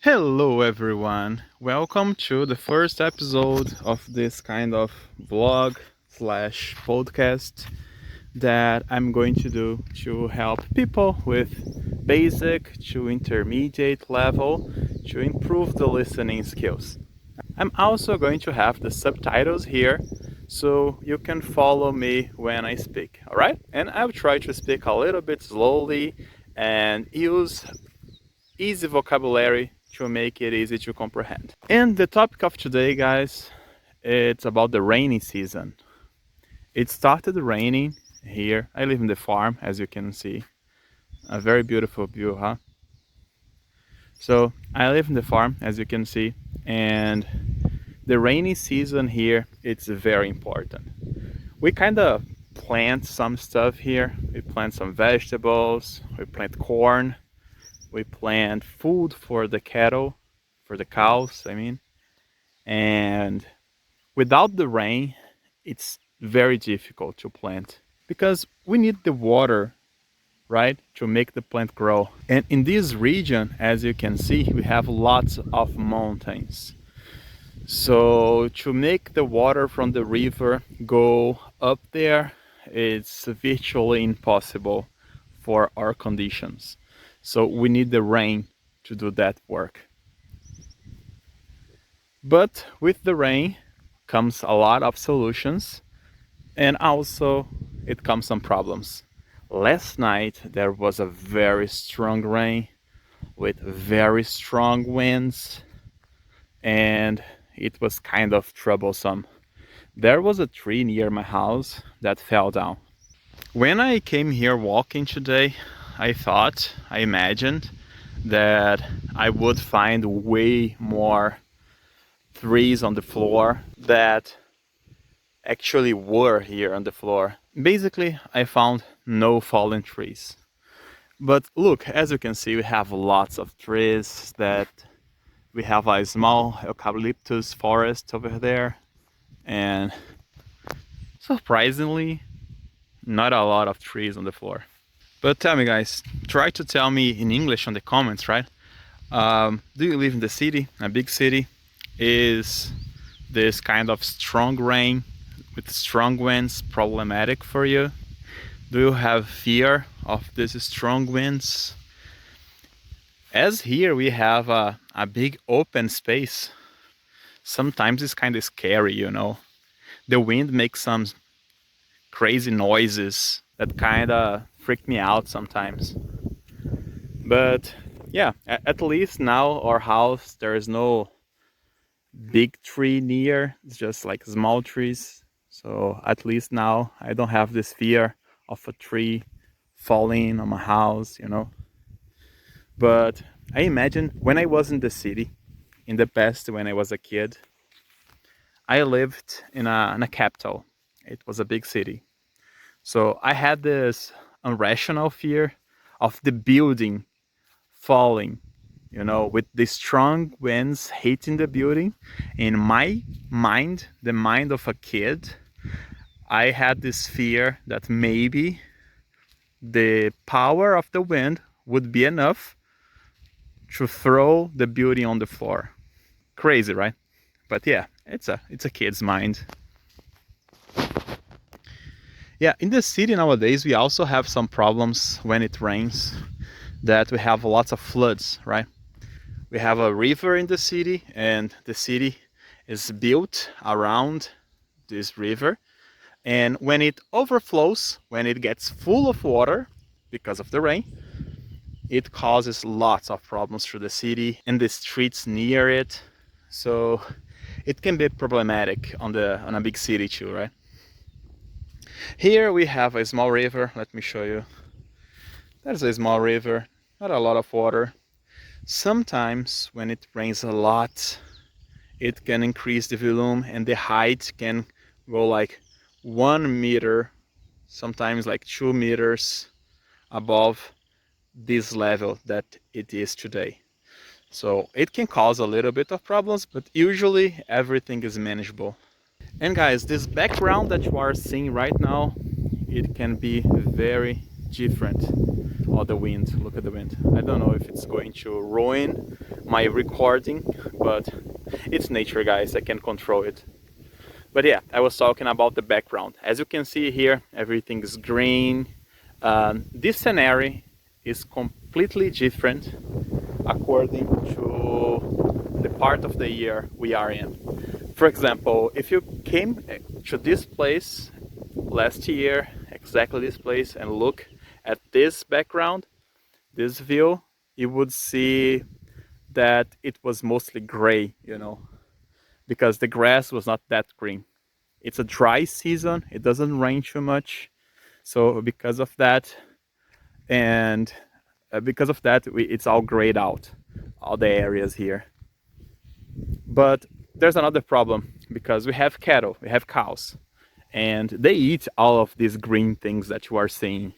Hello everyone, welcome to the first episode of this kind of vlog slash podcast that I'm going to do to help people with basic to intermediate level to improve the listening skills. I'm also going to have the subtitles here so you can follow me when I speak, alright? And I'll try to speak a little bit slowly and use easy vocabulary to make it easy to comprehend. And the topic of today, guys, it's about the rainy season. It started raining here. I live in the farm, as you can see. A very beautiful view, huh? So I live in the farm, as you can see, and the rainy season here, it's very important. We kind of plant some stuff here. We plant some vegetables, we plant corn, we plant food for the cattle, for the cows, I mean. And without the rain, it's very difficult to plant because we need the water, right, to make the plant grow. And in this region, as you can see, we have lots of mountains. So to make the water from the river go up there, it's virtually impossible for our conditions. So we need the rain to do that work. But with the rain comes a lot of solutions, and also it comes some problems. Last night there was a very strong rain with very strong winds, and it was kind of troublesome. There was a tree near my house that fell down. When I came here walking today, I imagined that I would find way more trees on the floor that actually were here on the floor. Basically, I found no fallen trees. But look, as you can see, we have lots of trees that we have a small eucalyptus forest over there, and surprisingly, not a lot of trees on the floor. But tell me, guys, try to tell me in English on the comments, right? Do you live in the city, a big city? Is this kind of strong rain with strong winds problematic for you? Do you have fear of these strong winds? As here we have a big open space, sometimes it's kind of scary, you know. The wind makes some crazy noises that kind of freak me out sometimes. But yeah, at least now our house, there is no big tree near, it's just like small trees. So at least now I don't have this fear of a tree falling on my house, you know. But I imagine when I was in the city, in the past, when I was a kid, I lived in a capital. It was a big city. So I had this irrational fear of the building falling, you know, with the strong winds hitting the building. In my mind, the mind of a kid, I had this fear that maybe the power of the wind would be enough to throw the building on the floor. Crazy, right? But yeah, it's a kid's mind. Yeah, in the city nowadays we also have some problems when it rains, that we have lots of floods, right? We have a river in the city, and the city is built around this river. And when it overflows, when it gets full of water because of the rain, it causes lots of problems to the city and the streets near it. So it can be problematic on a big city too, right? Here we have a small river. Let me show you. There's a small river, not a lot of water. Sometimes when it rains a lot, it can increase the volume and the height can go like 1 meter, sometimes like 2 meters above this level that it is today. So it can cause a little bit of problems, but usually everything is manageable. And guys, this background that you are seeing right now, it can be very different. Oh, the wind, look at the wind. I don't know if it's going to ruin my recording, but it's nature, guys, I can control it. But yeah, I was talking about the background. As you can see here, everything is green. This scenario is completely different according to the part of the year we are in. For example, if you came to this place last year, exactly this place, and look at this background, this view, you would see that it was mostly gray, you know, because the grass was not that green. It's a dry season, it doesn't rain too much. So because of that, and it's all grayed out, all the areas here. But there's another problem, because we have cattle, we have cows, and they eat all of these green things that you are seeing.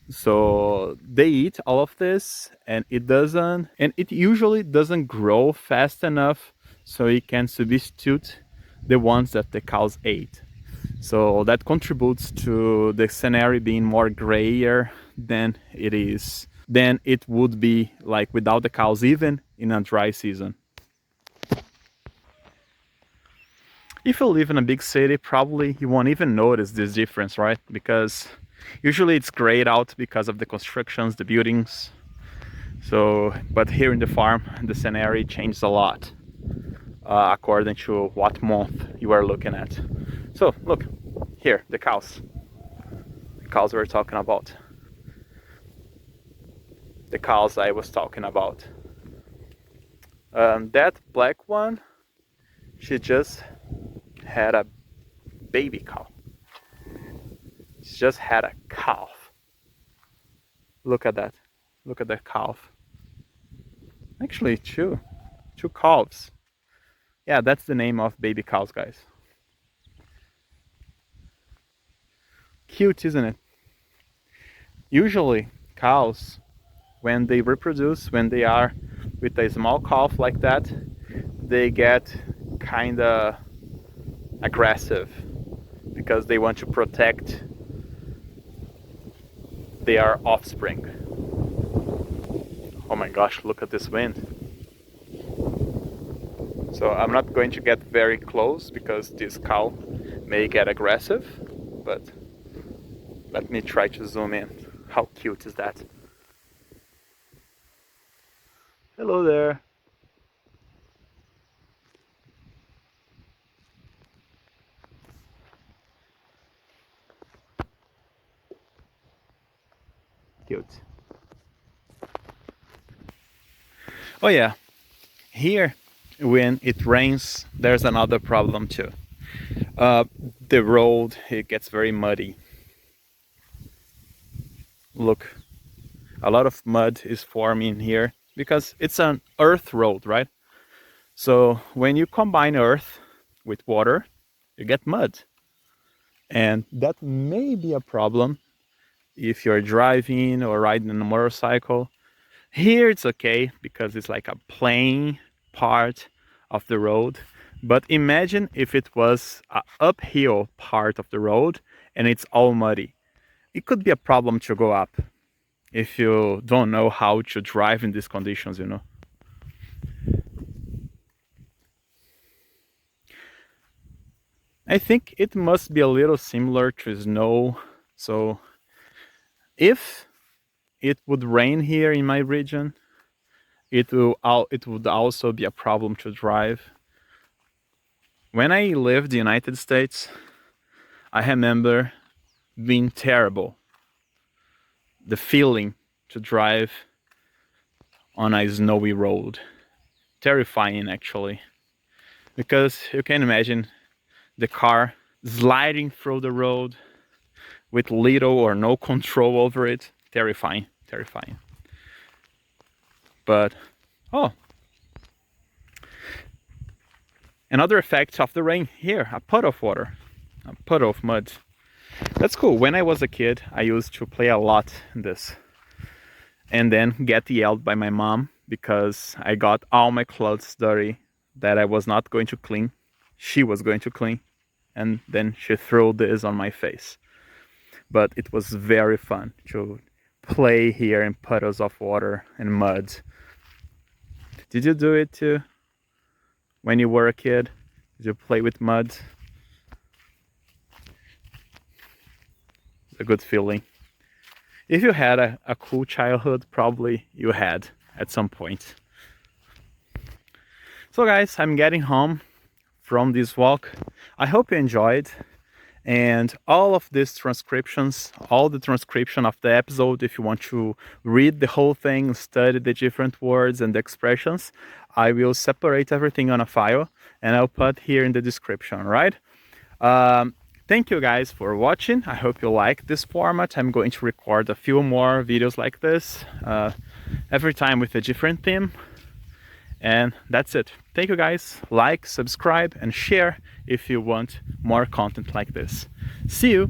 So they eat all of this, and it usually doesn't grow fast enough so it can substitute the ones that the cows ate. So that contributes to the scenario being more grayer than it would be like without the cows, even in a dry season. If you live in a big city, probably you won't even notice this difference, right? Because usually it's grayed out because of the constructions, the buildings. So, but here in the farm, the scenario changes a lot according to what month you are looking at. So look, here, the cows. The cows we're talking about. The cows I was talking about. That black one, she just had a baby cow. She just had a calf. Look at that. Look at that calf. Actually, two calves. Yeah, that's the name of baby cows, guys. Cute, isn't it? Usually, cows, when they reproduce, when they are with a small calf like that, they get kinda aggressive because they want to protect their offspring. Oh my gosh, look at this wind. So I'm not going to get very close because this cow may get aggressive, but let me try to zoom in. How cute is that? Hello there. Cute. Oh yeah, here when it rains, there's another problem too. The road, it gets very muddy. Look, a lot of mud is forming here because it's an earth road, right? So when you combine earth with water, you get mud. And that may be a problem if you're driving or riding on a motorcycle. Here it's okay because it's like a plain part of the road. But imagine if it was an uphill part of the road and it's all muddy. It could be a problem to go up if you don't know how to drive in these conditions, you know. I think it must be a little similar to snow. So if it would rain here in my region, it would also be a problem to drive. When I lived in the United States, I remember being terrible. The feeling to drive on a snowy road. Terrifying, actually. Because you can imagine the car sliding through the road with little or no control over it. Terrifying, terrifying. But, oh, another effect of the rain here, a puddle of water, a puddle of mud. That's cool. When I was a kid, I used to play a lot in this. And then get yelled by my mom because I got all my clothes dirty that I was not going to clean. She was going to clean. And then she threw this on my face. But it was very fun to play here in puddles of water and mud. Did you do it too? When you were a kid? Did you play with mud? It's a good feeling. If you had a cool childhood, probably you had at some point. So guys, I'm getting home from this walk. I hope you enjoyed. And all of these transcriptions, all the transcription of the episode, if you want to read the whole thing, study the different words and the expressions, I will separate everything on a file and I'll put here in the description, right? Thank you guys for watching. I hope you like this format. I'm going to record a few more videos like this, every time with a different theme. And that's it. Thank you guys. Like, subscribe, and share if you want more content like this. See you!